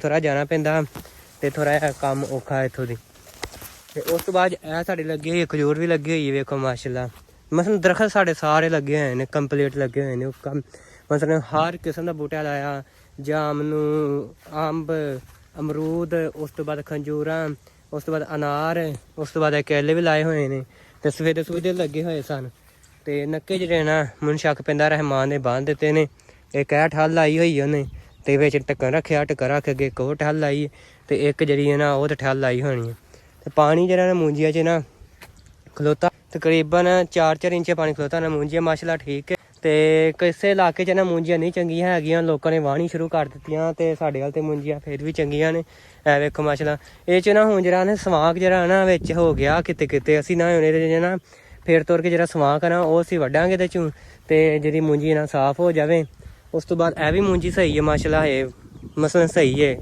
ਥੋੜ੍ਹਾ ਜਾਣਾ ਪੈਂਦਾ ਅਤੇ ਥੋੜ੍ਹਾ ਜਿਹਾ ਕੰਮ ਔਖਾ ਇੱਥੋਂ ਦੀ। ਅਤੇ ਉਸ ਤੋਂ ਬਾਅਦ ਇਹ ਸਾਡੇ ਲੱਗੀ ਹੋਈ ਖਜੂਰ ਵੀ ਲੱਗੀ ਹੋਈ ਹੈ, ਵੇਖੋ ਮਾਸ਼ਾਅੱਲਾ। ਮਤਲਬ ਦਰਖਤ ਸਾਡੇ ਸਾਰੇ ਲੱਗੇ ਹੋਏ ਨੇ, ਕੰਪਲੀਟ ਲੱਗੇ ਹੋਏ ਨੇ। ਉਹ ਕੰਮ ਮਤਲਬ ਹਰ ਕਿਸਮ ਦਾ ਬੂਟਾ ਲਾਇਆ, ਜਾਮਨੂੰ, ਅੰਬ, ਅਮਰੂਦ, ਉਸ ਤੋਂ ਬਾਅਦ ਖੰਜੂਰਾਂ, ਉਸ ਤੋਂ ਬਾਅਦ ਅਨਾਰ, ਉਸ ਤੋਂ ਬਾਅਦ ਕੇਲੇ ਵੀ ਲਾਏ ਹੋਏ ਨੇ। ਅਤੇ ਸਵੇਰੇ ਲੱਗੇ ਹੋਏ ਸਨ। ਅਤੇ ਨੱਕੇ ਜਿਹੜੇ ਨਾ ਮੈਨੂੰ ਸ਼ੱਕ ਪੈਂਦਾ ਰਹਿਮਾਨ ਨੇ ਬੰਨ੍ਹ ਦਿੱਤੇ ਨੇ। ਇੱਕ ਇਹ ਠੱਲ ਲਾਈ ਹੋਈ ਉਹਨੇ, ਅਤੇ ਵਿੱਚ ਢੱਕਣ ਰੱਖਿਆ, ਢੱਕਣ ਰੱਖ ਕੇ ਇੱਕ ਉਹ ਠੱਲ ਲਾਈ, ਅਤੇ ਇੱਕ ਜਿਹੜੀ ਹੈ ਨਾ ਉਹ ਤਾਂ ਠੱਲ ਲਾਈ ਹੋਣੀ ਹੈ। ਅਤੇ ਪਾਣੀ ਜਿਹੜਾ ਨਾ ਮੂੰਜੀਆਂ 'ਚ ਨਾ ਖਲੋਤਾ ਤਕਰੀਬਨ 4-4 ਇੰਚ ਪਾਣੀ ਖਲੋਤਾ ਨਾ। ਮੂੰਜੀਆਂ ਮਾਸ਼ਾਅੱਲਾ ਠੀਕ ਹੈ। ਅਤੇ ਕਿਸੇ ਇਲਾਕੇ 'ਚ ਨਾ ਮੂੰਜੀਆਂ ਨਹੀਂ ਚੰਗੀਆਂ ਹੈਗੀਆਂ, ਲੋਕਾਂ ਨੇ ਵਾਹਣੀ ਸ਼ੁਰੂ ਕਰ ਦਿੱਤੀਆਂ। ਅਤੇ ਸਾਡੇ ਵੱਲ ਤਾਂ ਮੂੰਜੀਆਂ ਫਿਰ ਵੀ ਚੰਗੀਆਂ ਨੇ। ਇਹ ਵੇਖੋ ਮਾਸ਼ਾਅੱਲਾ। ਇਹ 'ਚ ਨਾ ਹੁਣ ਜਿਹੜਾ ਨਾ ਸਵਾਂਕ ਜਿਹੜਾ ਨਾ ਵਿੱਚ ਹੋ ਗਿਆ ਕਿਤੇ ਅਸੀਂ ਨਾ ਹੁਣ ਇਹਦੇ ਨਾ ਫਿਰ ਤੁਰ ਕੇ ਜਿਹੜਾ ਸਵਾਂਕ ਆ ਨਾ ਉਹ ਅਸੀਂ ਵੱਢਾਂਗੇ ਇਹਦੇ 'ਚੋਂ, ਅਤੇ ਜਿਹੜੀ ਮੂੰਜੀ ਨਾ ਸਾਫ਼ ਹੋ ਜਾਵੇ। ਉਸ ਤੋਂ ਬਾਅਦ ਇਹ ਵੀ ਮੂੰਜੀ ਸਹੀ ਹੈ ਮਾਸ਼ਾਅੱਲਾ, ਇਹ ਮਸਲਾ ਸਹੀ ਹੈ।